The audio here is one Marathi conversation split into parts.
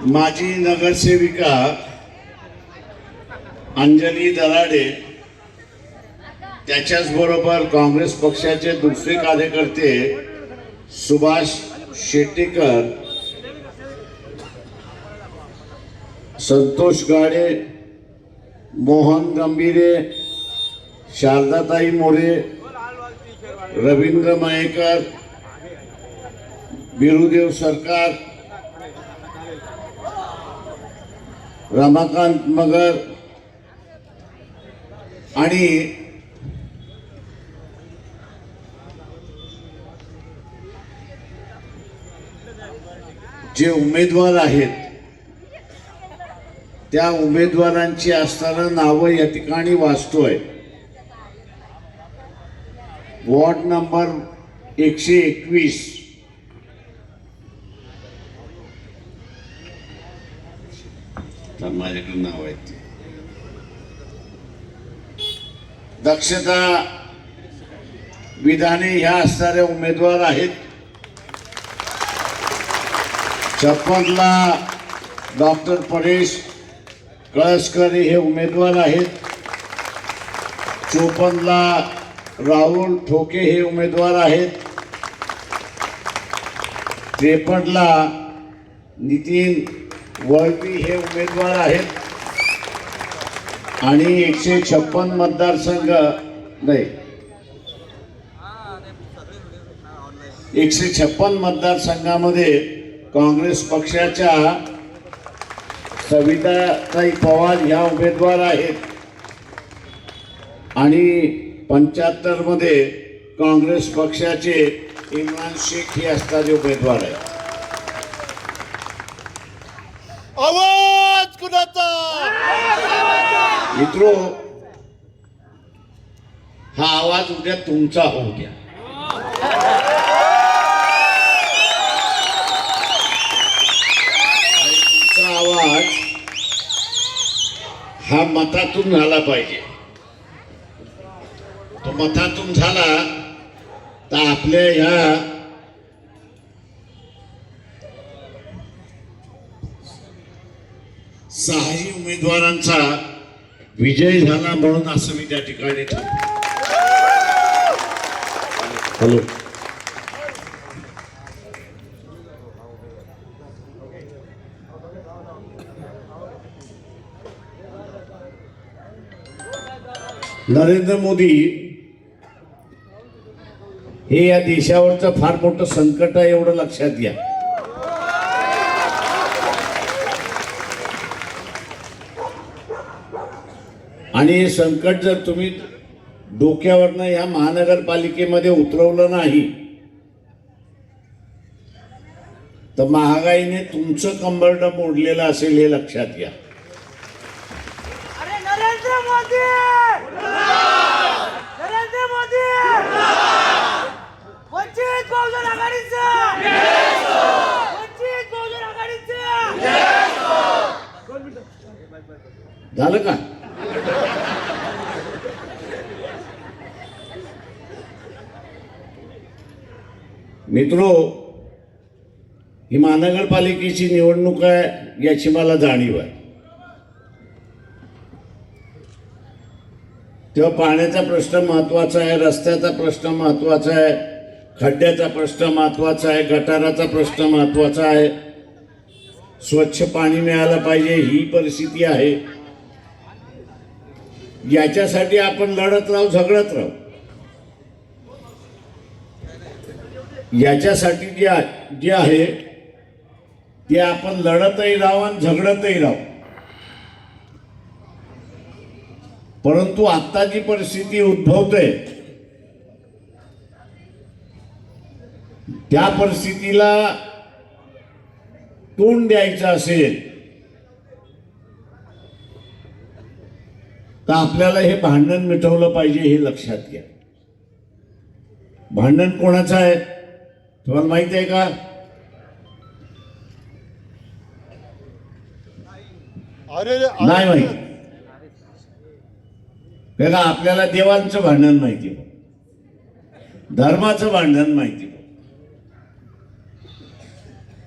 माजी नगरसेविका अंजली दराडे, त्याच्याच बरोबर काँग्रेस पक्षाचे दुसरे कार्यकर्ते सुभाष शेट्टीकर, संतोष गाडे, मोहन गंभीरे, शारदाताई मोरे, रवींद्र मयेकर, बिरुदेव सरकार, रमाकांत मगर आणि जे उमेदवार आहेत त्या उमेदवारांची असताना नावं या ठिकाणी वाचतोय। वॉर्ड नंबर 121 माझ्याकडे नाव आहे ते दक्षता विधाने ह्या असणाऱ्या उमेदवार आहेत। 56 ला डॉक्टर परेश कळसकर हे उमेदवार आहेत। 54 ला राहुल ठोके हे उमेदवार आहेत। 53 ला नितीन वळवी हे उमेदवार आहेत आणि 156 मतदारसंघ नाही 156 मतदारसंघामध्ये काँग्रेस पक्षाच्या सविताताई पवार ह्या उमेदवार आहेत आणि 75 मध्ये काँग्रेस पक्षाचे इम्रान शेख हे असणारे उमेदवार आहेत। आवाज कुणाचा? मित्रो, हा आवाज उद्या तुमचा होऊ द्या। तुमचा आवाज हा मतातून झाला पाहिजे। तो मतातून झाला तर आपल्या ह्या सहाही उमेदवारांचा विजय झाला म्हणून असं मी त्या ठिकाणी ठेवतो। हॅलो, नरेंद्र मोदी हे या देशावरचं फार मोठं संकट आहे एवढं लक्षात घ्या। आणि हे संकट जर तुम्ही डोक्यावरनं या महानगरपालिकेमध्ये उतरवलं नाही तर महागाईने तुमचं कंबरड मोडलेलं असेल हे लक्षात घ्या। अरे नरेंद्र मोदी वंचित बहुजन आघाडीचं झालं का? मित्रो, ही महानगरपालिकेची निवडणूक आहे याची मला जाणीव आहे। तेव्हा पाण्याचा प्रश्न महत्वाचा आहे, रस्त्याचा प्रश्न महत्वाचा आहे, खड्ड्याचा प्रश्न महत्वाचा आहे, गटाराचा प्रश्न महत्वाचा आहे, स्वच्छ पाणी मिळालं पाहिजे ही परिस्थिती आहे। याच्यासाठी आपण लढत राहू, झगडत राहू। याच्यासाठी जे आहे ते आपण लढतही राहू आणि झगडतही राहू। परंतु आता जी परिस्थिती उद्भवते त्या परिस्थितीला तोंड द्यायचं असेल तर आपल्याला हे भांडण मिटवलं पाहिजे हे लक्षात घ्या। भांडण कोणाचं आहे तुम्हाला माहिती आहे का? नाही माहिती। बघा, आपल्याला देवांचं भांडण माहिती, धर्माचं भांडण माहिती,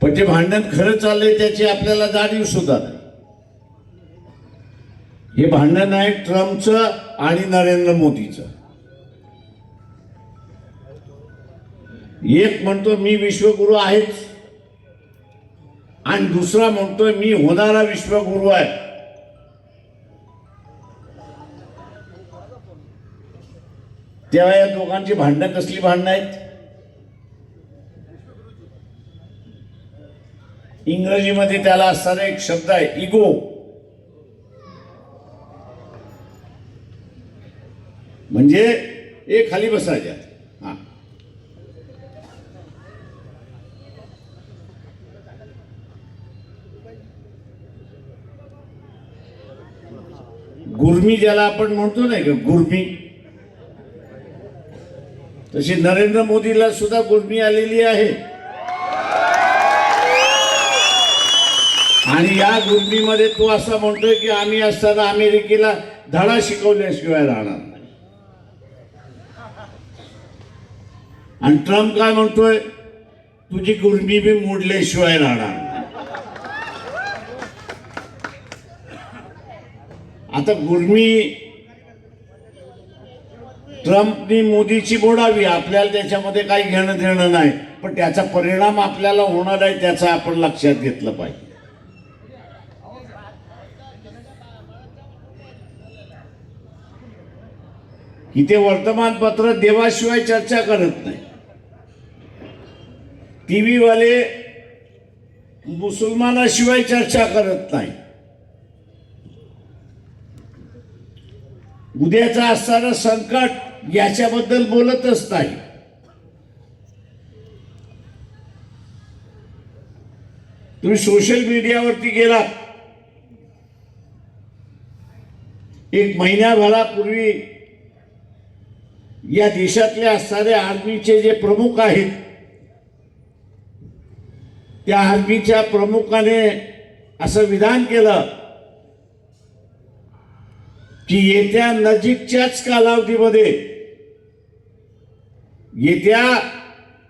पण ते भांडण खरं चाललंय त्याची आपल्याला जाणीव सुद्धा नाही. हे भांडण आहे ट्रम्पचं आणि नरेंद्र मोदीचं. एक म्हणतो मी विश्वगुरु आहेच आणि दुसरा म्हणतोय मी होणारा विश्वगुरु आहे. तेव्हा या दोघांची भांडणं कसली भांडणं आहेत? इंग्रजीमध्ये त्याला असणारा एक शब्द आहे इगो. म्हणजे एक खाली बसायच्या. हा, गुर्मी ज्याला आपण म्हणतो नाही का गुर्मी, तशी नरेंद्र मोदीला सुद्धा गुर्मी आलेली आहे. आणि या गुर्मीमध्ये तो असं म्हणतोय की आम्ही असताना अमेरिकेला धडा शिकवल्याशिवाय राहणार नाही. आणि ट्रम्प काय म्हणतोय, तुझी गुर्मी बी मोडल्याशिवाय राहणार नाही. आता गुर्मी ट्रम्पनी मोदीची मोडावी, आपल्याला त्याच्यामध्ये काही घेणं देणं नाही, पण त्याचा परिणाम आपल्याला होणार आहे त्याचं आपण लक्षात घेतलं पाहिजे. इथे वर्तमानपत्र देवाशिवाय चर्चा करत नाही, टीव्ही वाले मुसलमानाशिवाय चर्चा करत नाही. उद्याचं असणारं संकट याच्याबद्दल बोलतच नाही. तुम्ही सोशल मीडियावरती गेला, एक महिन्याभरापूर्वी या देशातले असणारे आर्मीचे जे प्रमुख आहेत, त्या आर्मीच्या प्रमुखाने असं विधान केलं की येत्या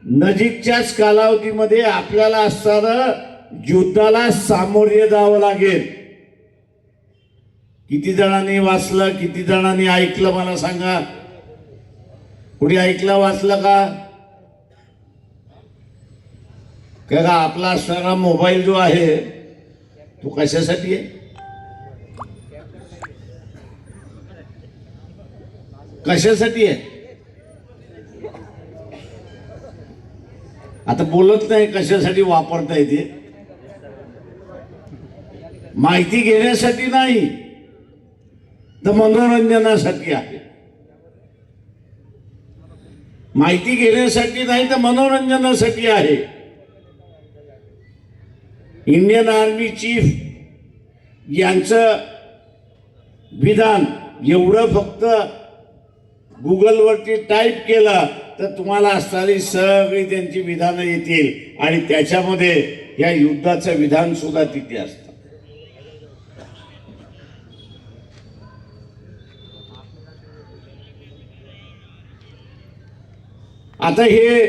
नजीकच्याच कालावधीमध्ये आपल्याला असणारं युद्धाला सामोरे जावं लागेल. किती जणांनी वाचलं, किती जणांनी ऐकलं मला सांगा? कुणी ऐकलं वाचलं का? का आपला असणारा मोबाईल जो आहे तो कशासाठी आहे? कशासाठी आहे? आता बोलत नाही कशासाठी वापरता येते. माहिती घेण्यासाठी नाही तर मनोरंजनासाठी आहे. माहिती घेण्यासाठी नाही तर मनोरंजनासाठी आहे. इंडियन आर्मी चीफ यांचं विधान एवढं फक्त गुगलवरती टाईप केलं तर तुम्हाला असणारी सगळी त्यांची विधानं येतील आणि त्याच्यामध्ये या युद्धाचं विधान सुद्धा तिथे असतं. आता हे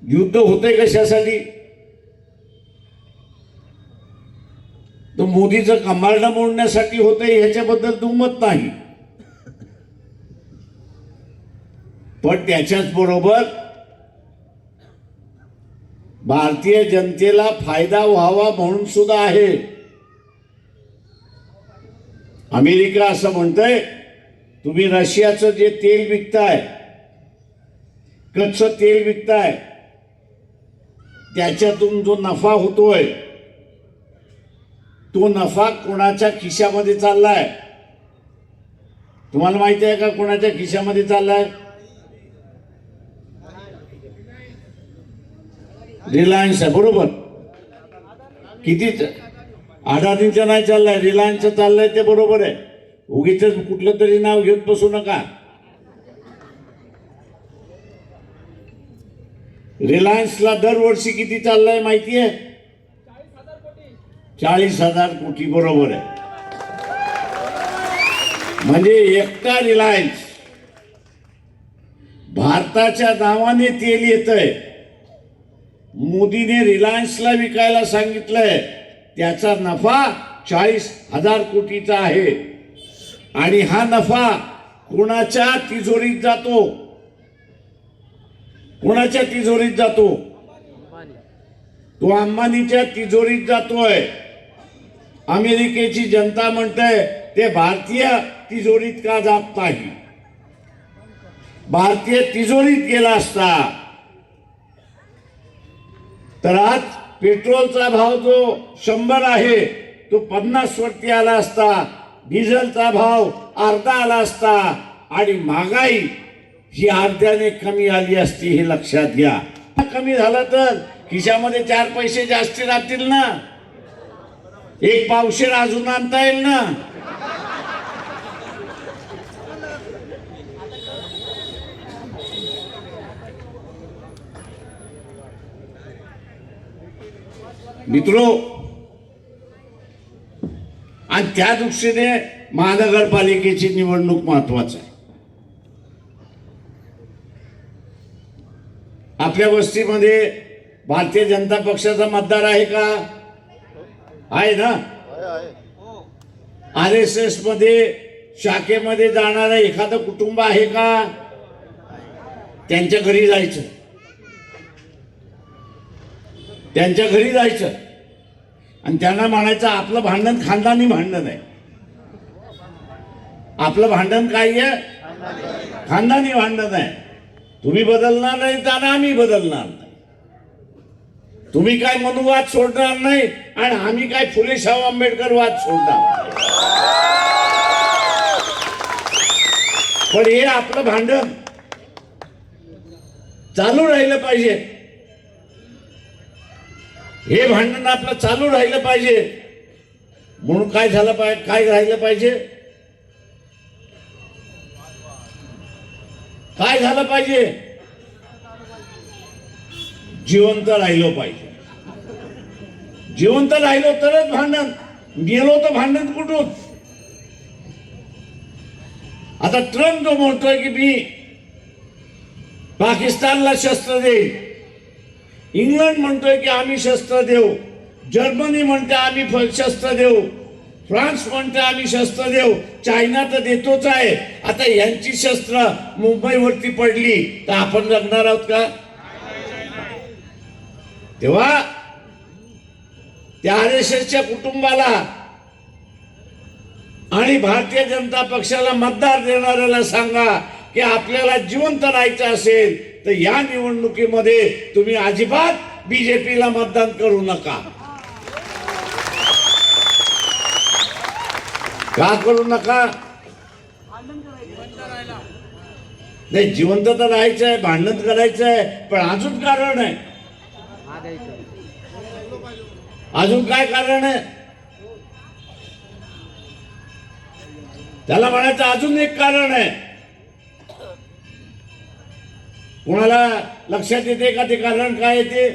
युद्ध होतंय कशासाठी? तो मोदीचं कमांड मोडण्यासाठी होतंय ह्याच्याबद्दल दुमत नाही. पण त्याच्याच बरोबर भारतीय जनतेला फायदा व्हावा म्हणून सुद्धा आहे. अमेरिका असं म्हणतंय, तुम्ही रशियाचं जे तेल विकताय, कच्चं तेल विकताय, त्याच्यातून जो नफा होतोय तो नफा कोणाच्या खिशामध्ये चाललाय? तुम्हाला माहिती आहे का कोणाच्या खिशामध्ये चाललाय? रिलायन्स आहे, बरोबर. किती अडाणीचं नाही चाललंय, रिलायन्सचं चाललंय, ते बरोबर आहे. उगीच कुठलं तरी नाव घेत बसू नका. रिलायन्सला दरवर्षी किती चाललंय माहिती आहे? 40,000 कोटी, बरोबर आहे. म्हणजे एकटा रिलायन्स भारताच्या नावाने तेल येतंय मोदीने रिलायन्सला विकायला सांगितलंय, त्याचा नफा 40,000 कोटीचा आहे आणि हा नफा कोणाच्या तिजोरीत जातो? कोणाच्या तिजोरीत जातो? तो अंबानीच्या तिजोरीत जातोय. अमेरिकेची जनता म्हणते ते भारतीय तिजोरीत का जात नाही? भारतीय तिजोरीत गेला असता तर आज पेट्रोलचा भाव जो 100 आहे तो 50 वरती आला असता, डिझेलचा भाव अर्धा आला असता आणि महागाई ही अर्ध्याने कमी आली असती. हे लक्षात घ्या. कमी झालं तर खिशामध्ये 4 पैसे जास्ती राहतील ना, एक पावशेर अजून आणता येईल ना. मित्रो, आणि त्या दृष्टीने महानगरपालिकेची निवडणूक महत्वाची आहे. आपल्या वस्तीमध्ये भारतीय जनता पक्षाचा मतदार आहे का? आहे ना. RSS मध्ये शाखेमध्ये जाणारं एखादं कुटुंब आहे का? त्यांच्या घरी जायचं, त्यांच्या घरी जायचं आणि त्यांना म्हणायचं आपलं भांडण खानदानी भांडण आहे. आपलं भांडण काय आहे? खानदानी भांडण आहे. तुम्ही बदलणार नाही तर आम्ही बदलणार नाही. तुम्ही काय मनुवाद सोडणार नाही आणि आम्ही काय फुले शाहू आंबेडकर वाद सोडणार. पण हे आपलं भांडण चालू राहिलं पाहिजे. हे भांडण आपलं चालू राहिलं पाहिजे. म्हणून काय झालं पाहिजे? काय राहिलं पाहिजे? काय झालं पाहिजे? जिवंत राहिलो पाहिजे. जिवंत राहिलो तरच भांडण. गेलो तर भांडण कुठून? आता ट्रम्प जो म्हणतोय की मी पाकिस्तानला शस्त्र देईन, इंग्लंड म्हणतोय की आम्ही शस्त्र देऊ, जर्मनी म्हणते आम्ही शस्त्र देऊ, फ्रान्स म्हणते आम्ही शस्त्र देऊ, चायना तर देतोच आहे. आता यांची शस्त्र मुंबईवरती पडली तर आपण जगणार आहोत का? तेव्हा त्या RSSच्या कुटुंबाला आणि भारतीय जनता पक्षाला मतदार देणाऱ्याला सांगा की आपल्याला जिवंत राहायचं असेल तर या निवडणुकीमध्ये तुम्ही अजिबात BJPला मतदान करू नका. का करू नका? नाही, जिवंत तर राहायचं आहे, भांडण करायचं आहे, पण अजून कारण आहे. अजून काय कारण आहे? त्याला म्हणायचं अजून एक कारण आहे. कोणाला लक्षात येते का ते कारण काय येते?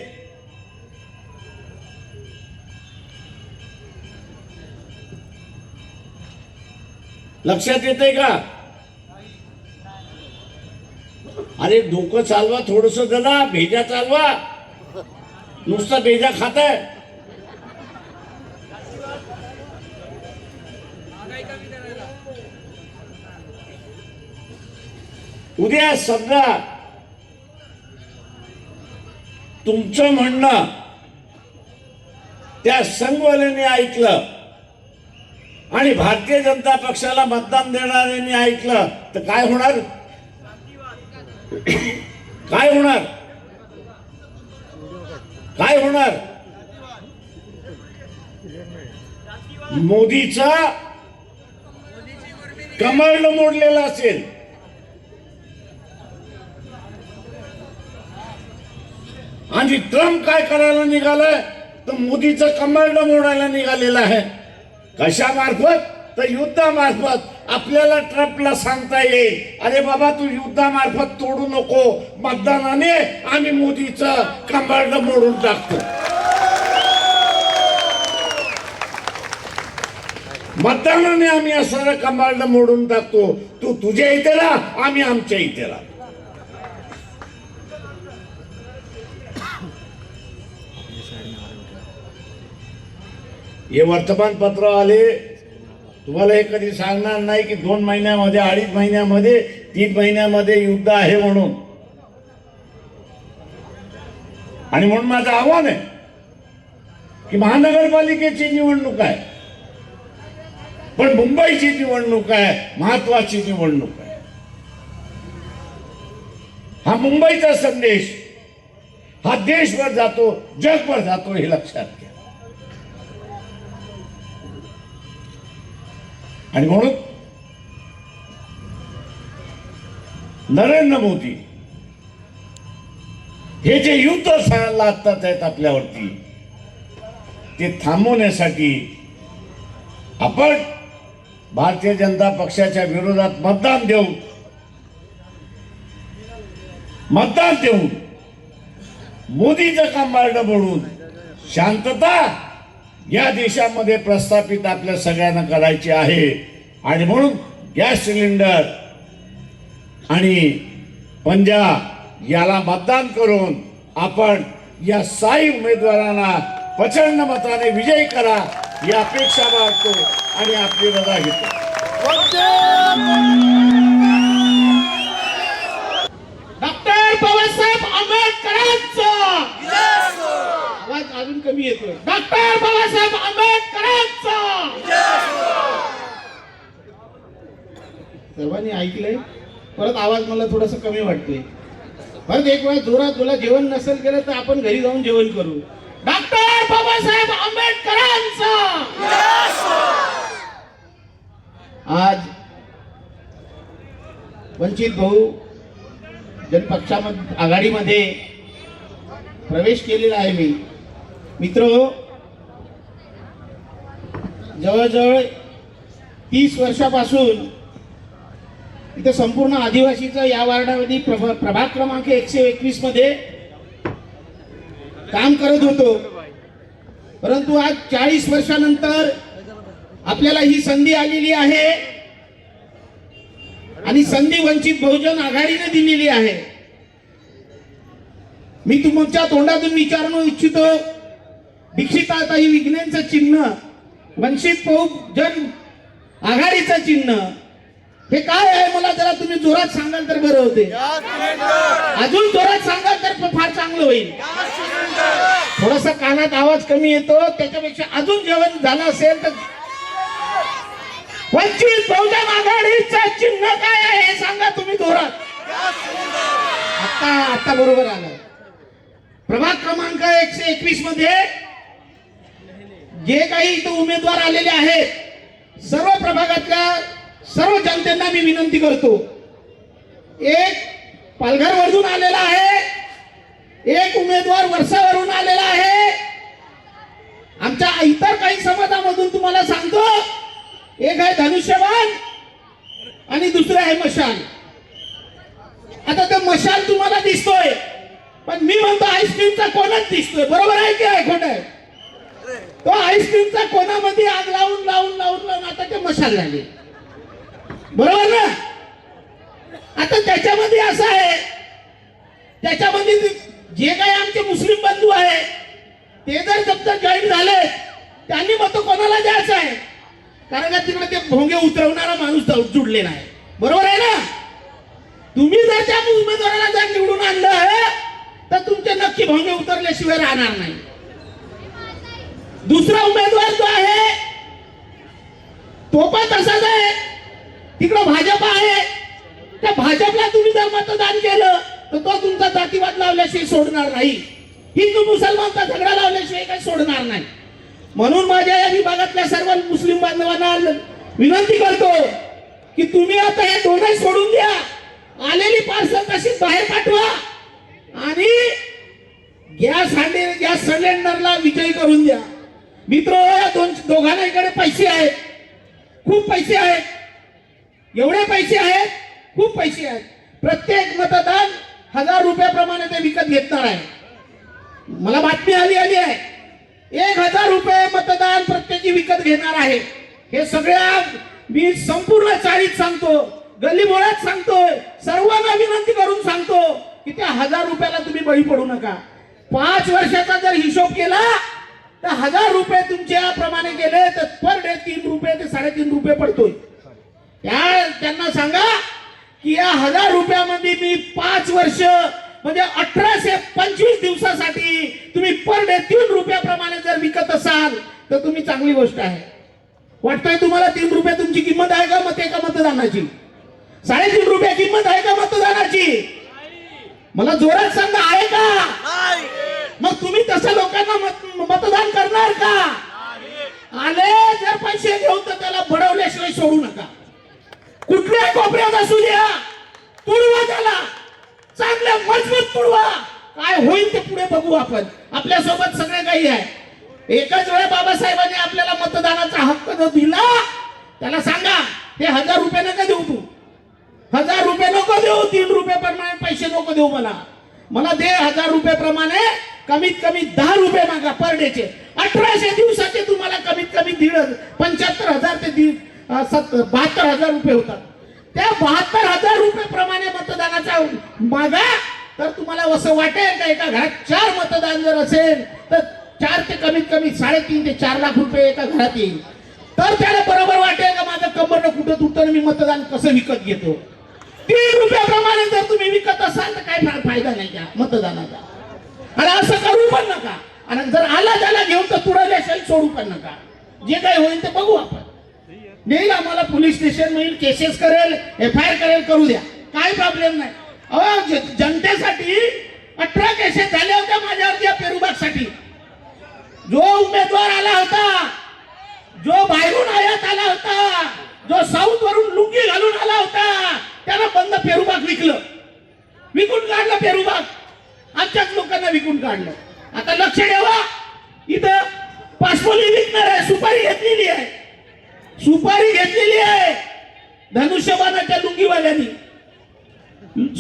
लक्षात येते का? अरे डोकं चालवा, थोडस जरा भेजा चालवा. नुसता भेजा खाताय. उद्या समजा तुमचं म्हणणं त्या संघवाल्यांनी ऐकलं आणि भारतीय जनता पक्षाला मतदान देणाऱ्यांनी ऐकलं तर काय होणार? काय होणार? काय होणार? मोदीचा कमळ मोडलेला असेल. आणि ट्रम्प काय करायला निघालाय तर मोदीचं कमळ मोडायला निघालेलं आहे. कशामार्फत? तर युद्धामार्फत. आपल्याला ट्रम्पला सांगता येईल अरे बाबा तू युद्धामार्फत तोडू नको, मतदानाने आम्ही मोदीचं कमळ मोडून टाकतो. मतदानाने आम्ही असं कमळ मोडून टाकतो. तू तुझ्या इथे राहा, आम्ही आमच्या इथे राहा. हे वर्तमानपत्र आले, तुम्हाला हे कधी सांगणार नाही की 2 महिन्यामध्ये, 2.5 महिन्यामध्ये, 3 महिन्यामध्ये युद्ध आहे म्हणून. आणि म्हणून माझं आव्हान आहे की महानगरपालिकेची निवडणूक आहे, पण मुंबईची निवडणूक आहे, महत्वाची निवडणूक आहे. हा मुंबईचा संदेश हा देशभर जातो, जगभर जातो, हे लक्षात घ्या. आणि म्हणून नरेंद्र मोदी हे जे युद्ध लादतात आहेत आपल्यावरती, ते थांबवण्यासाठी आपण भारतीय जनता पक्षाच्या विरोधात मतदान देऊन मोदीचं काम मार्ग म्हणून शांतता या देशामध्ये प्रस्थापित आपल्या सगळ्यांना करायची आहे. आणि म्हणून गॅस सिलेंडर आणि पंजा याला मतदान करून आपण या 6 उमेदवारांना प्रचंड मताने विजयी करा ही अपेक्षा बाळगतो आणि आपली रजा घेतो. डॉक्टर बाबासाहेब आंबेडकरांचा आवाज अजून कमी येतोय. डॉक्टर बाबासाहेब आंबेडकरांचा सर्वांनी ऐकलंय. परत आवाज मला थोडासा कमी वाटतोय. परत एक वेळा जोरात बोला. जेवण नसेल केलं तर आपण घरी जाऊन जेवण करू. डॉक्टर बाबासाहेब आंबेडकरांचा. आज वंचित बहुजन पक्षामध्ये आघाडीमध्ये प्रवेश केलेला आहे मी. मित्र, जवळजवळ 30 वर्षापासून इथे संपूर्ण आदिवासीचं या वार्डामध्ये प्रभाग क्रमांक 121 मध्ये काम करत होतो. परंतु आज 40 वर्षानंतर आपल्याला ही संधी आलेली आहे आणि संधी वंचित बहुजन आघाडीने दिलेली आहे. मी तुमच्या तोंडातून विचारणं इच्छितो, दीक्षिताताई विज्ञानचं चिन्ह, वंचित बहुजन आघाडीचं चिन्ह हे काय आहे? मला जरा तुम्ही जोरात सांगाल तर बरं होते. अजून जोरात सांगाल तर फार चांगलं होईल. थोडासा कानात आवाज कमी येतो, त्याच्यापेक्षा अजून जेवण झालं असेल तर. वंचित बहुजन आघाडीचं चिन्ह काय आहे हे सांगा तुम्ही जोरात. आता बरोबर आलं. प्रभाग क्रमांक 121 मध्ये जे काही इथं उमेदवार आलेले आहेत, सर्व प्रभागातल्या सर्व जनतेला मी विनंती करतो. एक पालघरवरून आलेला आहे, एक उमेदवार वर्षावरून आलेला आहे. आमच्या इतर काही समाजामधून तुम्हाला सांगतो, एक आहे धनुष्यबाण आणि दुसरं आहे मशाल. आता ते मशाल तुम्हाला दिसतोय, पण मी म्हणतो आईस्क्रीमचा कोणाच दिसतोय. बरोबर आहे की आहे खोटं आहे? तो आईस्क्रीमचा कोणामध्ये आग लावून आता ते मशाल झाले. बरोबर ना? आता त्याच्यामध्ये असं आहे, त्याच्यामध्ये जे काही आमचे मुस्लिम बंधू आहे ते जर जॉईन झाले, त्यांनी मत कोणाला द्यायचं आहे? कारण का तिकडे ते भोंगे उतरवणारा माणूस जुडलेला आहे. बरोबर आहे ना? तुम्ही जर त्या उमेदवाराला जर निवडून आणलं तर तुमचे नक्की भोंगे उतरल्याशिवाय राहणार नाही. दुसरा उमेदवार जो आहे तो पण तसाच आहे. तिकडं भाजप आहे, त्या भाजपला तुम्ही जर मतदान केलं तर तो तुमचा जातीवाद लावल्याशिवाय सोडणार नाही. हिंदू मुसलमानचा झगडा लावल्याशिवाय काही सोडणार नाही. म्हणून माझ्या या विभागातल्या सर्व मुस्लिम बांधवांना विनंती करतो की तुम्ही आता हे दोन्ही सोडून द्या. आलेली पार्सल तशीच बाहेर पाठवा आणि गॅस सिलेंडरला विजयी करून द्या. मित्र, या दोघांना इकडे पैसे आहेत, खूप पैसे आहेत. एवढे पैसे आहेत, खूप पैसे आहेत. प्रत्येक मतदान 1000 रुपयाप्रमाणे ते विकत घेणार आहे. मला बातमी आली आहे 1000 रुपये मतदान प्रत्येकी विकत घेणार आहे. हे सगळ्या मी संपूर्ण चाळीत सांगतो, गल्लीबोळात सांगतोय, सर्वांना विनंती करून सांगतो की त्या 1000 रुपयाला तुम्ही बळी पडू नका. 5 वर्षाचा जर हिशोब केला तर 1000 रुपये तुमच्या प्रमाणे गेले तर पर डे 3 रुपये ते 3.5 रुपये पडतोय. त्यांना सांगा की या 1000 रुपयामध्ये मी 5 वर्ष म्हणजे 1825 दिवसासाठी तुम्ही पर डे 3 रुपयाप्रमाणे जर विकत असाल तर तुम्ही चांगली गोष्ट आहे. वाटतंय तुम्हाला 3 रुपये तुमची किंमत आहे का मत एका मतदानाची? 3.5 रुपये किंमत आहे का मतदानाची? मला जोरात सांगा, आहे का? मग तुम्ही तसं लोकांना मतदान करणार का? आले जर पैसे घेऊन तर त्याला बडवल्याशिवाय सोडू नका. कुठल्या कोपऱ्यात असू द्या, तुडवा त्याला, चांगल्या मजबूत तुडवा. काय होईल ते पुढे बघू आपण. आपल्या सोबत सगळे काही आहे. एकाच वेळा बाबासाहेबांनी आपल्याला मतदानाचा हक्क जो दिला त्याला सांगा ते 1000 रुपये नका देऊ. तू 1000 रुपये नको देऊ, 3 रुपये प्रमाणे पैसे नको देऊ. मला दे 1000 रुपये प्रमाणे कमीत कमी 10 रुपये मागा पर डेचे. 1800 दिवसाचे तुम्हाला कमीत कमी 75,000 ते 72,000 रुपये होतात. त्या 72,000 रुपये प्रमाणे मतदानाचा मागा. तर तुम्हाला असं वाटेल का एका घरात 4 मतदान जर असेल तर 4 ते कमीत कमी 3.5 ते 4 लाख रुपये एका घरात येईल. तर त्याला बरोबर वाटेल का माझं कंबरनं कुठं तुटतं, मी मतदान कसं विकत घेतो. 3 रुपयाप्रमाणे जर तुम्ही विकत असाल तर काही फायदा नाही त्या मतदानाचा. आणि असं करू पण नका. आणि जर आला त्याला घेऊन तर तुडवल्याशिवाय सोडू पण नका. जे काही होईल ते बघू आपण. नेईल आम्हाला पोलीस स्टेशन मिळेल, केसेस करेल, FIR करेल, करू द्या, काही प्रॉब्लेम नाही. अहो जनतेसाठी 18 केसेस झाल्या होत्या माझ्यावरती पेरूबागसाठी. जो उमेदवार आला होता, जो बाहेरून आयात आला होता, जो साऊथ वरून लुंगी घालून आला होता, त्यानं बंद पेरूबाग विकून काढलं. पेरूबाग आमच्याच लोकांना विकून काढलं. आता लक्ष ठेवा, इथं पासपोली विकणार आहे. सुपारी घेतलेली आहे धनुष्यबाणाच्या लुंगीवाल्यांनी.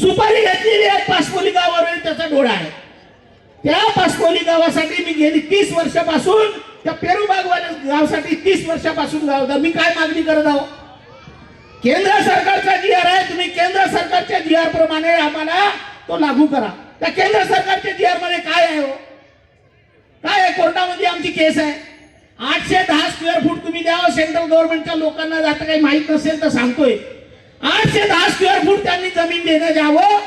सुपारी घेतलेली आहे. पासपोली गावावर त्याचा डोळा आहे. त्या पासपोली गावासाठी मी गेली 30 वर्षापासून, त्या पेरूबागवाल्या गावासाठी 30 वर्षापासून गाव. मी काय मागणी करत आहो? केंद्र सरकारचा GR आहे, तुम्ही केंद्र सरकारच्या GR प्रमाणे आम्हाला तो लागू करा. त्या केंद्र सरकारच्या GR मध्ये काय आहे? काय आहे? कोर्टामध्ये आमची केस आहे. 810 स्क्वेअर फूट तुम्ही द्यावं सेंट्रल गव्हर्नमेंटच्या लोकांना. आता काही माहित नसेल तर सांगतोय, 810 स्क्वेअर फूट त्यांनी जमीन देण्यात यावं.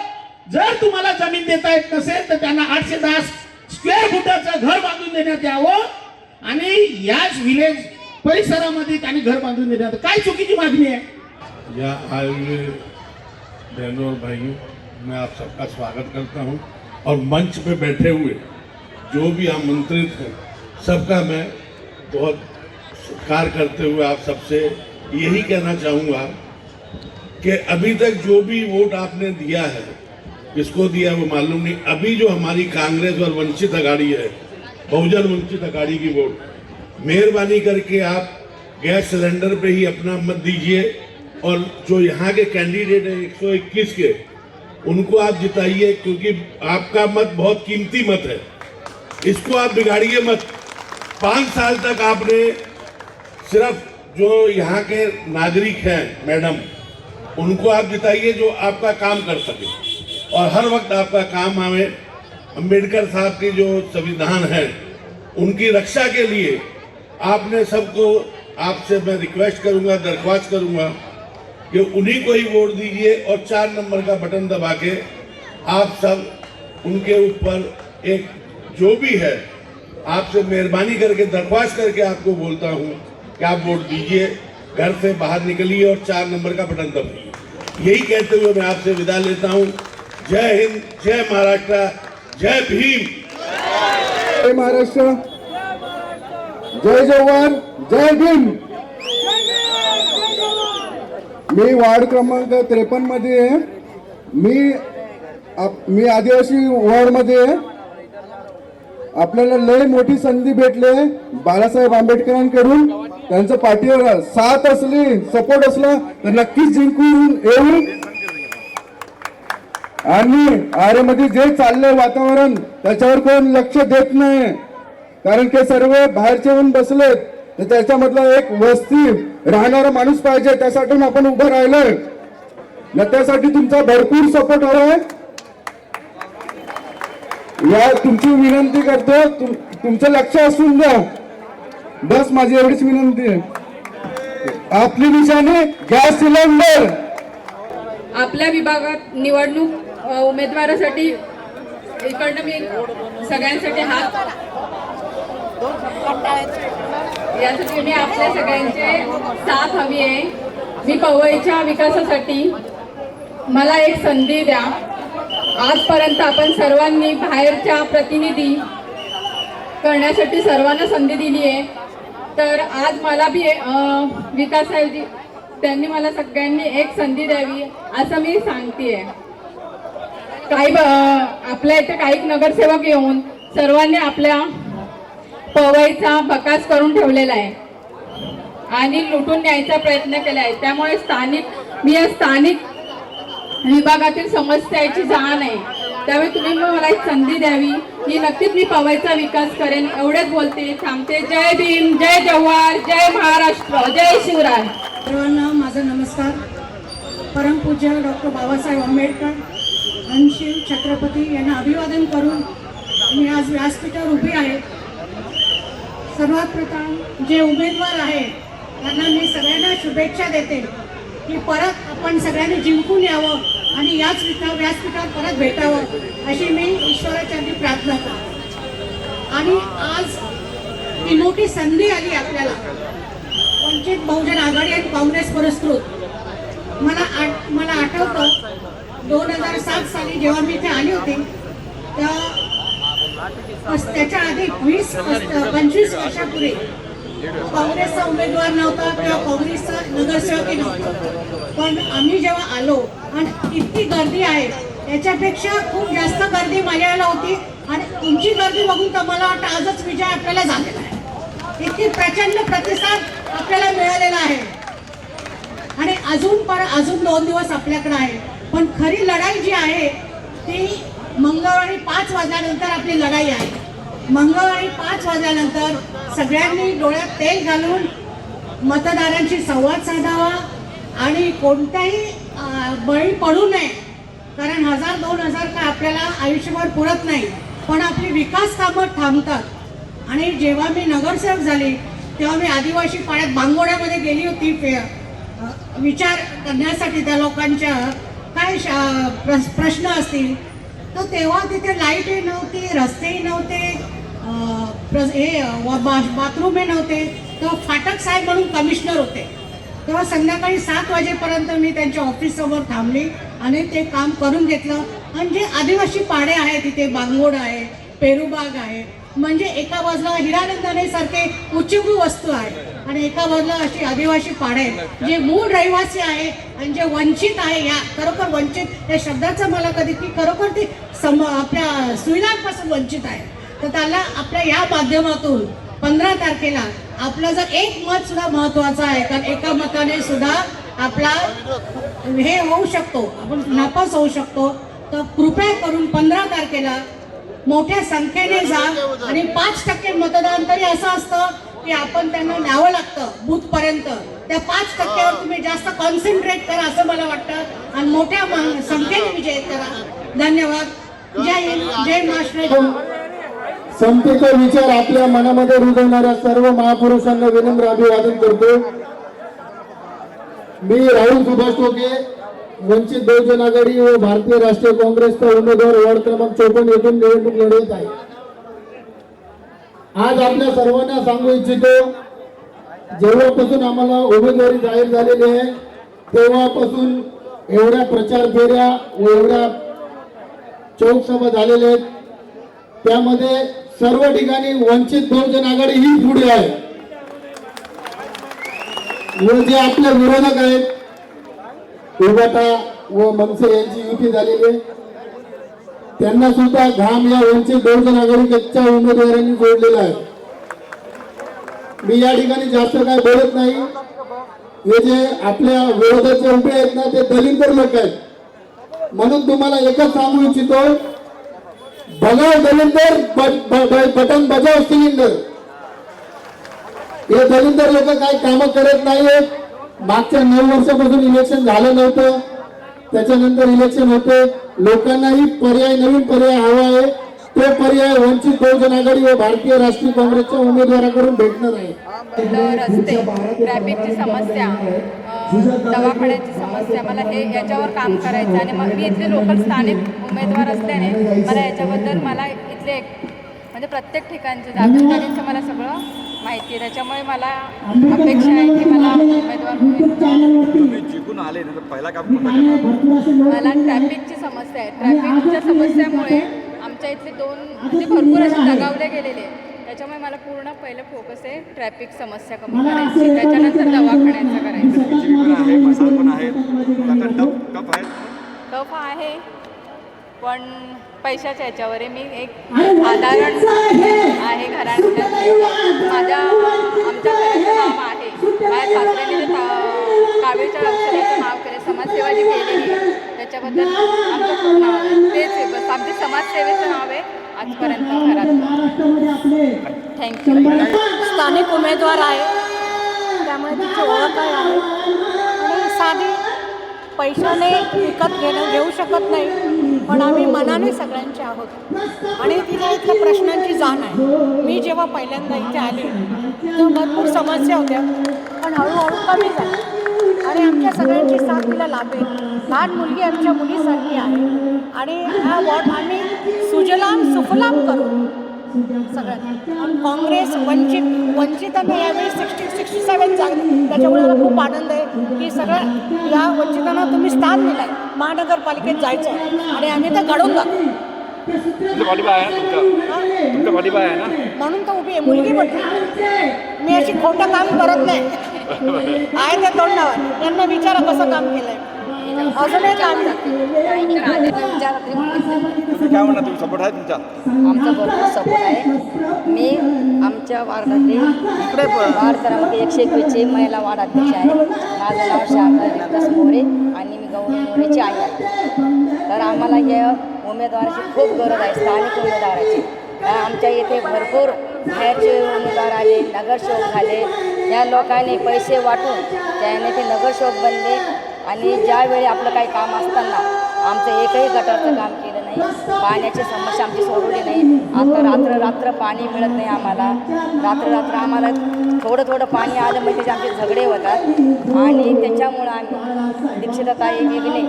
जर तुम्हाला जमीन देता येत नसेल तर त्यांना 810 स्क्वेअर फुटाचं घर बांधून देण्यात यावं. आणि याच विलेज परिसरामध्ये त्यांनी घर बांधून देण्यात. काय चुकीची मागणी आहे? या आए हुए बहनों और भाइयों, मैं आप सबका स्वागत करता हूं. और मंच पे बैठे हुए जो भी आमंत्रित हैं सबका मैं बहुत सत्कार करते हुए आप सबसे यही कहना चाहूँगा कि अभी तक जो भी वोट आपने दिया है, किसको दिया वो मालूम नहीं. अभी जो हमारी कांग्रेस और वंचित अघाड़ी है, बहुजन वंचित अघाड़ी की वोट, मेहरबानी करके आप गैस सिलेंडर पे ही अपना मत दीजिए. और जो यहाँ के कैंडिडेट है 121 के, उनको आप जिताइए, क्योंकि आपका मत बहुत कीमती मत है. इसको आप बिगाड़िए मत. 5 साल तक आपने सिर्फ जो यहाँ के नागरिक हैं मैडम, उनको आप जिताइए जो आपका काम कर सके और हर वक्त आपका काम आवे. अम्बेडकर साहब की जो संविधान है उनकी रक्षा के लिए आपने सबको, आपसे मैं रिक्वेस्ट करूंगा, दरख्वास्त करूंगा कि उन्हीं को ही वोट दीजिए. और 4 नंबर का बटन दबा के आप सब उनके ऊपर एक जो भी है, आपसे मेहरबानी करके दरख्वास्त करके आपको बोलता हूं कि आप वोट दीजिए, घर से बाहर निकलिए और 4 नंबर का बटन दबाइए. यही कहते हुए मैं आपसे विदा लेता हूं. जय हिंद, जय महाराष्ट्र, जय भीम. जय महाराष्ट्र, जय जवान, जय भीम. मी वार्ड क्रमांक 53 मध्ये आहे. मी आदिवासी वार्ड मध्ये आहे. आपल्याला लय मोठी संधी भेटली बाळासाहेब आंबेडकरांकडून. त्यांचं पाठीवर साथ असली, सपोर्ट असला तर नक्कीच जिंकून येऊ. आणि आरेमध्ये जे चाललंय वातावरण त्याच्यावर कोण लक्ष देत नाही, कारण ते सर्व बाहेरचे येऊन बसलेत. तर त्याच्यामधला एक वस्ती राहणारा माणूस पाहिजे, त्यासाठी आपण उभं राहिलोय. त्यासाठी तुमचा भरपूर सपोर्ट हवाय. या तुमची विनंती करतो, तुमचं लक्ष असून द्या, बस माझी एवढीच विनंती आहे. आपली निशाणी गॅस सिलेंडर. आपल्या विभागात निवडणूक उमेदवारासाठी इकडनं मी सगळ्यांसाठी हात यासाठी मी आपल्या सगळ्यांचे साथ हवी आहे. मी पवईच्या विकासासाठी मला एक संधी द्या. आजपर्यंत आपण सर्वांनी बाहेरच्या प्रतिनिधी करण्यासाठी सर्वांना संधी दिली आहे, तर आज मला बी विकासाऐवजी त्यांनी मला सगळ्यांनी एक संधी द्यावी असं मी सांगतेय. काही आपल्या इथे काही नगरसेवक येऊन सर्वांनी आपल्या पवईचा बकास करून ठेवलेला आहे आणि लुटून न्यायचा प्रयत्न केला आहे. त्यामुळे मी या स्थानिक विभागातील समस्याची जाण आहे. त्यामुळे तुम्ही मला एक संधी द्यावी, ही नक्कीच मी पवईचा विकास करेन. एवढेच बोलते, थांबते. जय भीम, जय जवाहर, जय महाराष्ट्र, जय शिवराय. सर्वांना माझा नमस्कार. परमपूज्य डॉक्टर बाबासाहेब आंबेडकर आणि शिव छत्रपती यांना अभिवादन करून मी आज व्यासपीठावर उभी आहे. सर्वात प्रथम जे उमेदवार आहेत त्यांना मी सगळ्यांना शुभेच्छा देते की परत आपण सगळ्यांनी जिंकून यावं आणि याच व्यासपीठावर परत भेटावं अशी मी ईश्वराचरणी प्रार्थना करते. आणि आज ही मोठी संधी आली आपल्याला. वंचित बहुजन आघाडी आणि काँग्रेस पुरस्कृत मला आठवतं 2007 साली जेव्हा मी इथे आली होती त्याच्या आधी 20-25 वर्षापूर्वी काँग्रेसचा उमेदवार नव्हता किंवा काँग्रेसचा नगरसेवकही नव्हता. पण आम्ही जेव्हा आलो आणि इतकी गर्दी आहे त्याच्यापेक्षा खूप जास्त गर्दी माझ्या वेळेला होती आणि तुमची गर्दी बघून तर मला वाटतं आजच विजय आपल्याला झालेला आहे. इतकी प्रचंड प्रतिसाद आपल्याला मिळालेला आहे आणि अजून 2 दिवस आपल्याकडे आहे. पण खरी लढाई जी आहे ती मंगळवारी 5 वाजल्यानंतर आपली लढाई आहे. मंगळवारी 5 वाजल्यानंतर सगळ्यांनी डोळ्यात तेल घालून मतदारांशी संवाद साधावा आणि कोणत्याही बळी पडू नये. कारण 1000-2000 का आपल्याला आयुष्यभर पुरत नाही, पण आपली विकास कामं थांबतात. आणि जेव्हा मी नगरसेवक झाली तेव्हा मी आदिवासी पाड्यात बांगोड्यामध्ये गेली होती विचार करण्यासाठी त्या लोकांच्या काय प्रश्न असतील. तर तेव्हा तिथे लाईटही नव्हती, रस्तेही नव्हते, बाथरूमही नव्हते. तेव्हा फाटक साहेब म्हणून कमिशनर होते. तेव्हा संध्याकाळी 7 वाजेपर्यंत मी त्यांच्या ऑफिससमोर थांबली आणि ते काम करून घेतलं. आणि जे आदिवासी पाडे आहेत तिथे बांगोड आहे, पेरूबाग आहे, म्हणजे एका बाजूला हिरानंदाने सारखे उच्चभ्रू वस्तू आहे आणि एका बाजूला अशी आदिवासी पाडे जे मूळ रहिवासी आहे आणि जे वंचित आहे. या खरोखर वंचित या शब्दाचं मला कधी की खरोखर ती आपल्या सुविधांपासून वंचित आहे. तर त्याला आपल्या या माध्यमातून 15 तारखेला आपलं जर एक मत सुद्धा महत्वाचं आहे, कारण एका मताने सुद्धा आपला हे होऊ शकतो, आपण नापास होऊ शकतो. तर कृपया करून 15 तारखेला मोठ्या संख्येने जा आणि 5% मतदान तरी असं असतं की आपण त्यांना न्यावं लागतं बूथपर्यंत. त्या 5%वर तुम्ही जास्त कॉन्सन्ट्रेट करा असं मला वाटतं आणि मोठ्या संख्येने विजय करा. धन्यवाद. जय हिंद, जय महाराष्ट्र. समतेचा विचार आपल्या मनामध्ये रुजवणाऱ्या सर्व महापुरुषांना विनम्र अभिवादन करतो. मी राहुल सुभाष टोके, वंचित बहुजन आघाडी व भारतीय राष्ट्रीय काँग्रेसचा उमेदवार वार्ड क्रमांक 54 येथून निवडणूक लढवत आहे. आज आपल्या सर्वांना सांगू इच्छितो, जेव्हापासून आम्हाला उमेदवारी जाहीर झालेली आहे तेव्हापासून एवढ्या प्रचार फेऱ्या व एवढ्या चौकसभा झालेल्या आहेत. त्यामध्ये सर्व ठिकाणी वंचित बहुजन आघाडी ही पुढे आहे व जे आपले विरोधक आहेत उभाटा व मनसे यांची युती झालेली आहे त्यांना सुद्धा घाम या वंचित बहुजन आघाडीच्या उमेदवारांनी जोडलेला आहे. मी या ठिकाणी जास्त काय बोलत नाही. हे जे आपल्या विरोधाचे उभे आहेत ना ते दलिंदर लोक आहेत. म्हणून तुम्हाला एकच सांगू इच्छितो, भगाव दलिंदर बटन बजाव सिलेंडर. हे दलिंदर लोक काही काम करत नाहीत. मागच्या 9 वर्षापासून इलेक्शन झालं नव्हतं, त्याच्यानंतर इलेक्शन होते. लोकांनाही पर्याय, नवीन पर्याय हवा आहे. तो पर्याय वंचित बहुजन आघाडी व भारतीय राष्ट्रीय काँग्रेसच्या उमेदवाराकडून भेटणार आहे. रस्ते, ट्रॅफिकची समस्या, दवाखान्याची समस्या, मला हे याच्यावर काम करायचं आणि मग मी इथले लोकल स्थानिक उमेदवार असल्याने मला याच्याबद्दल मला इथले म्हणजे प्रत्येक ठिकाणचं जागोजागीचं मला सगळं माहिती आहे. त्याच्यामुळे मला अपेक्षा आहे की मला उमेदवार जिंकून आले ना तर पहिला काम मला ट्रॅफिकची समस्या आहे. ट्रॅफिकच्या समस्यामुळे आमच्या इथले म्हणजे भरपूर असे दगावले गेलेले आहे. त्याच्यामुळे मला पूर्ण पहिलं फोकस आहे ट्रॅफिक समस्या कमी करायची, त्याच्यानंतर दवाखान्याचं करायचं. आहे मसाल पण आहेत कप आहेत टफ आहे पण पैशाच्या ह्याच्यावर आहे. मी एक साधारण आहे घराण्यात आमच्या घराचं नाव आहे. माझ्या सासऱ्याने कावेरीच्या अक्षराचं नाव केलं, समाजसेवा जी केलेली आहे त्याच्याबद्दल आमचं खूप नाव आहे. तेच आहे बस आमची समाजसेवेचं नाव आहे आजपर्यंत घरात. थँक्यू. स्थानिक उमेदवार आहे त्यामुळे तिची ओळख आहे आणि साधी पैशाने विकत घेऊ शकत नाही, पण आम्ही मनाने सगळ्यांचे आहोत आणि तिला इथल्या प्रश्नांची जाण आहे. मी जेव्हा पहिल्यांदा इथे आले तेव्हा भरपूर समस्या होत्या, पण हळूहळू कमी झाल्या आणि आमच्या सगळ्यांची साथ तिला लाभेल. लहान मुलगी आमच्या मुलीसारखी आहे आणि हा वॉर्ड आम्ही सुजलाम सुफलाम करू सगळ्यात. काँग्रेस वंचितांना यावेळी 67 जागले, त्याच्यामुळे मला खूप आनंद आहे की सगळ्या या वंचितांना तुम्ही स्थान दिलं आहे. महानगरपालिकेत जायचं आणि आम्ही ते घडवून जातो. पाठिंबा आहे ना म्हणून तर उभी आहे. मुलगी म्हटली मी अशी खोटं काम करत नाही आहे त्या तोंडावर. यांना विचारा कसं काम केलंय, अजूनही काम काय म्हणणार तुम्ही सपोर्ट आहे तुमचा? आमचा भरपूर सपोर्ट आहे. मी आमच्या वार्डातील वार्ड क्रमांक 121ची महिला वार्ड अध्यक्ष आहे. माझं नाव शारदा मोरे आणि मी गौरी मोरेची आई आहे. तर आम्हाला या उमेदवाराची खूप गरज आहे, स्थानिक उमेदवाराची. आमच्या इथे भरपूर बाहेरचे उमेदवार आले, नगरसेवक झाले. या लोकांनी पैसे वाटून त्याने ते नगरसेवक बनले आणि ज्यावेळी आपलं काही काम असताना आमचं एकही गटारचं काम केलं नाही, पाण्याची समस्या आमची सोडवली नाही. आता रात्र पाणी मिळत नाही आम्हाला. रात्र आम्हाला थोडं पाणी आलं म्हणजे त्याचे आमचे झगडे होतात आणि त्याच्यामुळं आम्ही दीक्षिताताई विघ्ने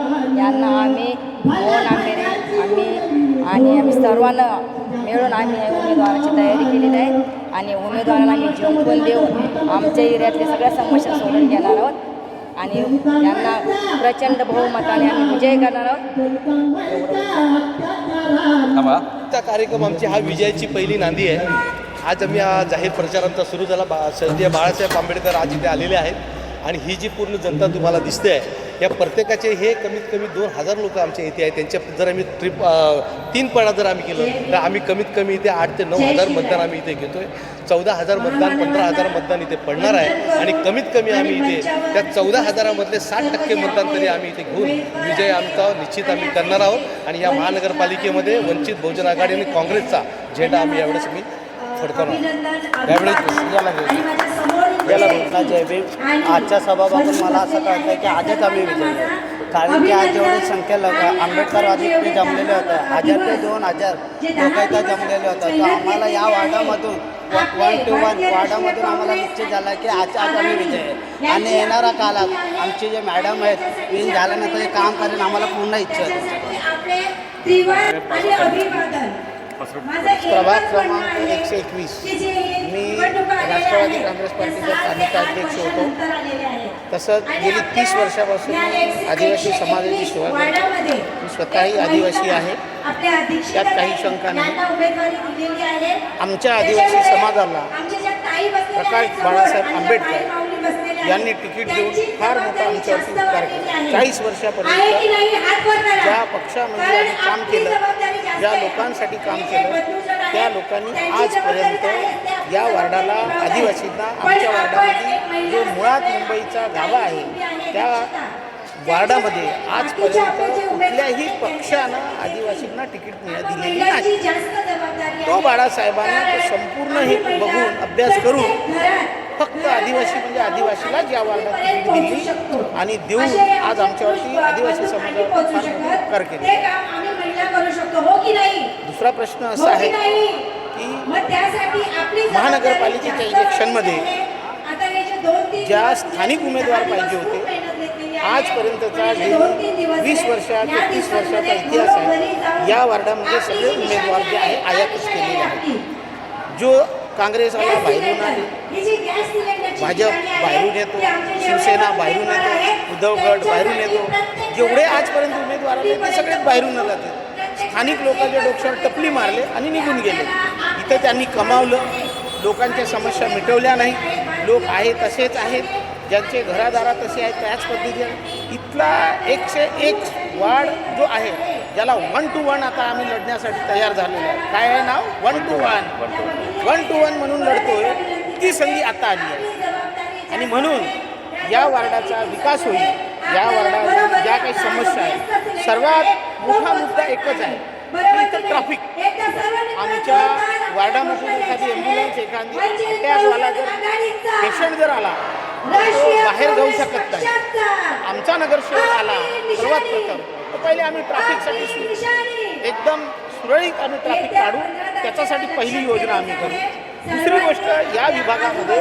यांना आम्ही मोहन आंबेरे आम्ही सर्वांना मिळून आम्ही उमेदवाराची तयारी केलेली आहे आणि उमेदवाराला आम्ही जिंकून देऊन आमच्या एरियातल्या सगळ्या समस्या सोडून घेणार आहोत आणि यांना प्रचंड बहुमताने आम्ही विजय करणार आहोत. आजचा कार्यक्रम आमची हा विजयाची पहिली नांदी आहे. आज आम्ही हा जाहीर प्रचारांचा सुरू झाला. स्वर्गीय बाळासाहेब आंबेडकर आज इथे आलेले आहेत आणि ही जी पूर्ण जनता तुम्हाला दिसते आहे या प्रत्येकाचे हे कमीत कमी 2000 लोक आमच्या इथे आहेत. त्यांच्या जर आम्ही 3 पडा जर आम्ही केलं तर आम्ही कमीत कमी इथे 8 ते 9,000 मतदान आम्ही इथे घेतो आहे. 14,000 मतदान 15,000 मतदान इथे पडणार आहे आणि कमीत कमी आम्ही इथे त्या 14,000मधले 60% मतदान तरी आम्ही इथे घेऊन विजय आमचा निश्चित आम्ही करणार आहोत आणि या महानगरपालिकेमध्ये वंचित बहुजन आघाडी आणि काँग्रेसचा झेंडा आम्ही यावेळेस मी फडकवणार. याला घोषणा जय भीम. आजच्या सभापासून मला असं कळतं की आजच आम्ही विजयी, कारण की आज जेवढी संख्या आंबेडकरवादी जमलेले होते 1000 ते 2000 लोक इथं जमलेले होते. तर आम्हाला या वार्डामधून 1 to 1 वार्डामधून आम्हाला निश्चित झाला की आज आम्ही विजय आहे आणि येणाऱ्या काळात आमचे जे मॅडम आहेत विन झाल्यानंतर हे काम करेन आम्हाला पूर्ण इच्छा आहे. प्रभाग क्रमांक 121 मी राष्ट्रवादी काँग्रेस पार्टीचा स्थानिक अध्यक्ष होतो. तसंच गेली 30 वर्षापासून मी आदिवासी समाजाची सेवा करतो. मी स्वतःही आदिवासी आहे, त्यात काही शंका नाही. आमच्या आदिवासी समाजाला प्रकाश बाळासाहेब आंबेडकर यांनी तिकीट देऊन फार मोठा आमच्यावरती उपकार केला. 40 वर्षापर्यंत ज्या पक्षामध्ये आम्ही काम केलं, ज्या लोकांसाठी काम केलं, त्या लोकांनी आजपर्यंत या वार्डाला आदिवासींना आमच्या वार्डामध्ये जो मुळात मुंबईचा गाभा आहे त्या वार्डामध्ये आजपर्यंत कुठल्याही पक्षानं आदिवासींना तिकीट दिलेली नाही. तो बाळासाहेबांना तो संपूर्ण हे बघून अभ्यास करून फक्त आदिवासी म्हणजे आदिवासीलाच या वार्डात तिकीट दिली आणि देऊन आज आमच्यावरती आदिवासी समाजावर फार मोठे उपकार केले. चांगल्या करू शकतो, हो की नाही? दुसरा प्रश्न हो असा की आहे नाही? की मग त्यासाठी आपली महानगरपालिकेच्या जबाबदारी इलेक्शनमध्ये जास्त आहे. आता हे जे 2-3 ज्या दिवस, स्थानिक उमेदवार पाहिजे खूप होते, मेहनत घेतलेली आहे. आजपर्यंतचा पण हे गेली 2-3 दिवस 20 आहे. वर्षाचा या 30 वर्षाचा दिवसांमध्ये इतिहास आहे. घरोघरी जाऊन या वार्डामध्ये आपली सगळे जी उमेदवार जे आहे निशाणी आयातच काय केलेले आहे आहेत. आपली? जो काँग्रेसवाला गॅस बाहेरून सिलेंडर. आले, ही जी गॅस सिलेंडरची भाजप निशाणी आहे, बाहेरून येतो, ती आमचे जेवढे शिवसेना पण बाहेरून उमेदवार येतो, आहेत, उद्धव गट बाहेरून त्यांच्यासाठी येतो. प्रत्येक जेवढे घरात आजपर्यंत उमेदवार आले ते सगळेच बाहेरून जाते. स्थानिक लोकांच्या डोक्यावर टपली मारले आणि निघून गेले. इथं त्यांनी कमावलं, लोकांच्या समस्या मिटवल्या नाही. लोक आहे तसेच आहेत, ज्यांचे घरादारा तसे आहेत त्याच पद्धतीने इथला 101 वार्ड जो आहे, ज्याला 1 to 1 आता आम्ही लढण्यासाठी तयार झालेलो आहे. काय आहे नाव? 1 to 1 म्हणून लढतोय. ती संधी आता आली आहे आणि म्हणून या वार्डाचा विकास होईल. या वार्डात ज्या काही समस्या आहेत, सर्वात मोठा मुद्दा एकच आहे, इथं ट्रॅफिक. आमच्या वार्डामधून एखादी ॲम्ब्युलन्स, एखादी अटॅकवाला जर पेशंट जर आला तो बाहेर जाऊ शकत नाही. आमचा नगरसेवक आला सर्वात प्रथम तर पहिले आम्ही ट्रॅफिकसाठी एकदम सुरळीत आम्ही ट्रॅफिक काढू, त्याच्यासाठी पहिली योजना आम्ही करू. दुसरी गोष्ट, या विभागामध्ये,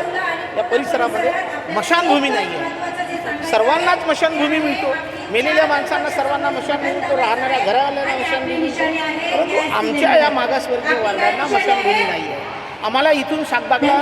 या परिसरामध्ये स्मशानभूमी नाही आहे. सर्वांनाच स्मशानभूमी मिळतो, मेलेल्या माणसांना सर्वांना स्मशानभूमी मिळतो, राहणाऱ्या घरावाल्यांना स्मशानभूमी मिळतो, परंतु आमच्या या मागासवर्गीय वर्गांना स्मशानभूमी नाही आहे. आम्हाला इथून शाकबागला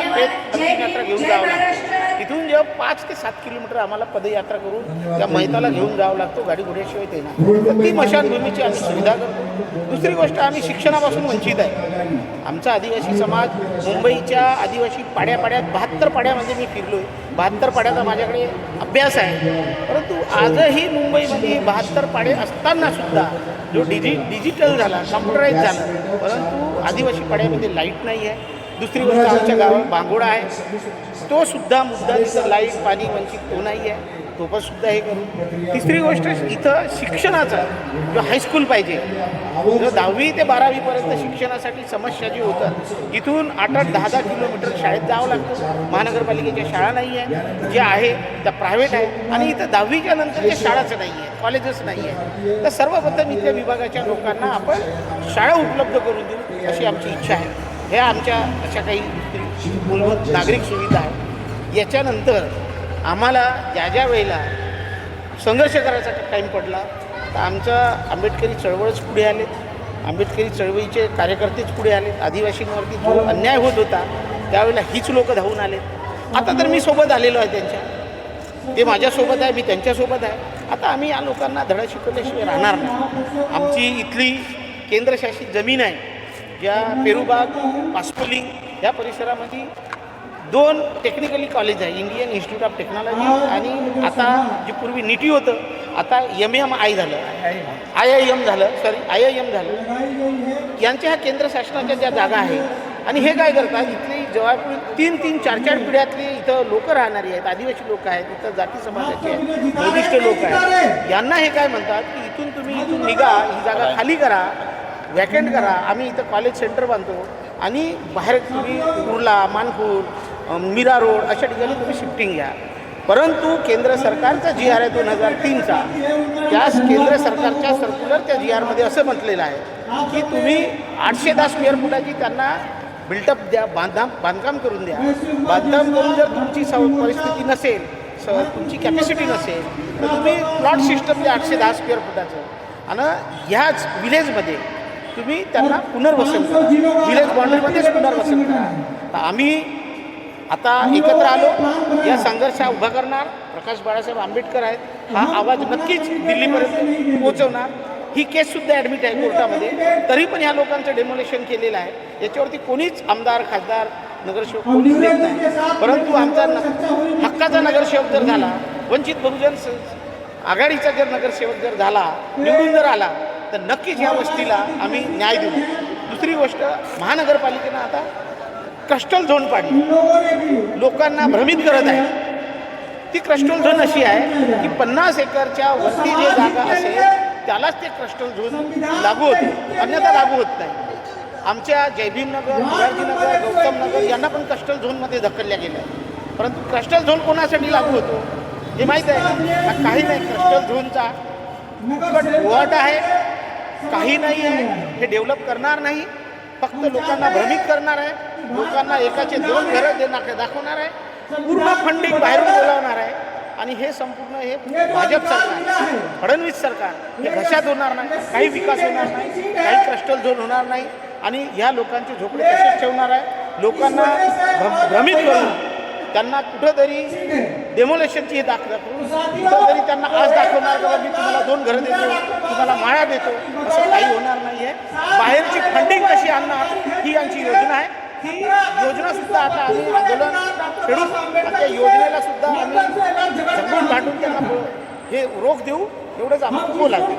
पदयात्रा घेऊन जावं लागतं. इथून जेव्हा 5 ते 7 किलोमीटर आम्हाला पदयात्रा करून त्या मैताला घेऊन जावं लागतो, गाडी घोड्याशिवाय ते ना. तर ती स्मशानभूमीची आम्ही सुविधा करतो. दुसरी गोष्ट, आम्ही शिक्षणापासून वंचित आहे. आमचा आदिवासी समाज मुंबईच्या आदिवासी पाड्यात 72 पाड्यामध्ये मी फिरलो आहे. 72 पाड्याचा माझ्याकडे अभ्यास आहे. परंतु आजही मुंबईमध्ये 72 पाडे असतानासुद्धा जो डिजिटल झाला, कम्प्युटराईज झाला, परंतु आदिवासी पाड्यामध्ये लाईट नाही आहे. दुसरी गोष्ट, आमच्या गावात बांगोडा आहे, तो सुद्धा मुद्दा, तिथं लाईट पाणी वंचित तो नाही आहे, तो पण सुद्धा हे करू. तिसरी गोष्ट, इथं शिक्षणाचा जो हायस्कूल पाहिजे, जो 10वी ते 12वीपर्यंत शिक्षणासाठी समस्या जी होतात, इथून 8-8, 10-10 किलोमीटर शाळेत जावं लागतं. महानगरपालिकेच्या शाळा नाही आहे, ज्या आहे त्या प्रायव्हेट आहे, आणि इथं 10वीच्या नंतरच्या शाळाच नाही आहे, कॉलेजेस नाही आहे. तर सर्वप्रथम इथल्या विभागाच्या लोकांना आपण शाळा उपलब्ध करून देऊ अशी आमची इच्छा आहे. ह्या आमच्या अशा काही मूलभूत नागरिक सुविधा आहेत. याच्यानंतर आम्हाला ज्या वेळेला संघर्ष करायचा टाईम पडला तर आमच्या आंबेडकरी चळवळच पुढे आले, आंबेडकरी चळवळीचे कार्यकर्तेच पुढे आले. आदिवासींवरती जो अन्याय होत होता त्यावेळेला हीच लोकं धावून आले. आता तर मी सोबत आलेलो आहे त्यांच्या, ते माझ्यासोबत आहे, मी त्यांच्यासोबत आहे. आता आम्ही या लोकांना धडा शिकवल्याशिवाय राहणार नाही. आमची इथली केंद्रशासित जमीन आहे, ज्या पेरूबाग, पासपोलिंग या परिसरामध्ये 2 टेक्निकली कॉलेज आहे, इंडियन इन्स्टिट्यूट ऑफ टेक्नॉलॉजी आणि आता जे पूर्वी निटी होतं आता MMI झालं, IIM झालं. यांच्या ह्या केंद्र शासनाच्या ज्या जागा आहेत आणि हे काय करतात, इथली जवळपास 3-3, 4-4 पिढ्यातली इथं लोकं राहणारी आहेत, आदिवासी लोक आहेत, इथं जाती समाजाचे आहेत, बौद्धिस्ट लोक आहेत. यांना हे काय म्हणतात की इथून निघा, ही जागा खाली करा, वॅकंट करा, आम्ही इथं कॉलेज सेंटर बांधतो आणि बाहेर तुम्ही कुर्ला, मानपूर, मीरा रोड अशा ठिकाणी तुम्ही शिफ्टिंग घ्या. परंतु केंद्र सरकारचा GR आहे 2003चा, त्याच केंद्र सरकारच्या सर्क्युलर त्या GRमध्ये असं म्हटलेलं आहे की तुम्ही 810 स्क्वेअर फुटाची त्यांना बिल्टअप द्या, बांधकाम करून द्या. बांधकाम करून जर तुमची परिस्थिती नसेल, तुमची कॅपॅसिटी नसेल तर तुम्ही प्लॉट सिस्टम द्या 810 स्क्वेअर फुटाचं आणि ह्याच विलेजमध्ये तुम्ही त्यांना पुनर्वसन करा, विलेज बाउंड्रीमध्येच पुनर्वसन करा. तर आम्ही आता एकत्र आलो, या संघर्षा उभा करणार. प्रकाश बाळासाहेब आंबेडकर आहेत, हा आवाज नक्कीच दिल्लीपर्यंत पोहोचवणार. ही केससुद्धा ॲडमिट आहे कोर्टामध्ये, तरी पण ह्या लोकांचं डेमोलेशन केलेलं आहे. याच्यावरती कोणीच आमदार, खासदार, नगरसेवक कोणीच देत नाही. परंतु आमचा हक्काचा नगरसेवक जर झाला, वंचित बहुजन आघाडीचा जर नगरसेवक जर झाला, निवडून जर आला तर नक्कीच ह्या वस्तीला आम्ही न्याय देऊ. दुसरी गोष्ट, महानगरपालिकेनं आता कस्टल झोन पाडली, लोकांना भ्रमित करत आहे. ती कस्टल झोन अशी आहे की 50 एकरच्या वरती जे जागा असेल त्यालाच ते कस्टल झोन लागू होते, अन्यथा लागू होत नाही. आमच्या जयभीमनगर, शिवाजीनगर, गौतमनगर यांना पण कस्टल झोनमध्ये ढकलल्या गेल्या. परंतु कस्टल झोन कोणासाठी लागू होतो हे माहीत आहे? काही नाही. कस्टल झोनचा फुकट वॉट आहे, काही नाही आहे, हे डेव्हलप करणार नाही, फक्त लोकांना भ्रमित करणार आहे, लोकांना एकाचे 2 घरं दाखवणार आहे, पूर्ण फंडिंग बाहेरून बोलावणार आहे. आणि हे संपूर्ण हे भाजप सरकार, फडणवीस सरकार हे घशात होणार नाही, काही विकास होणार नाही, काही कस्टल झोन होणार नाही आणि ह्या लोकांचे झोपडे तसेच ठेवणार आहे. लोकांना भ्रमित करून त्यांना कुठंतरी डेमोलेशनची दाखवून कुठंतरी त्यांना आज दाखवणार का मी तुम्हाला 2 घरं देतो, तुम्हाला माळा देतो, असं काही होणार नाही आहे. बाहेरची फंडिंग कशी आणणार ही यांची योजना आहे. ही योजना सुद्धा आता आम्ही आंदोलन छेडून त्या योजनेला सुद्धा आम्ही जमून भांडून त्यांना हे रोख देऊ, एवढंच आपण बोलायचं.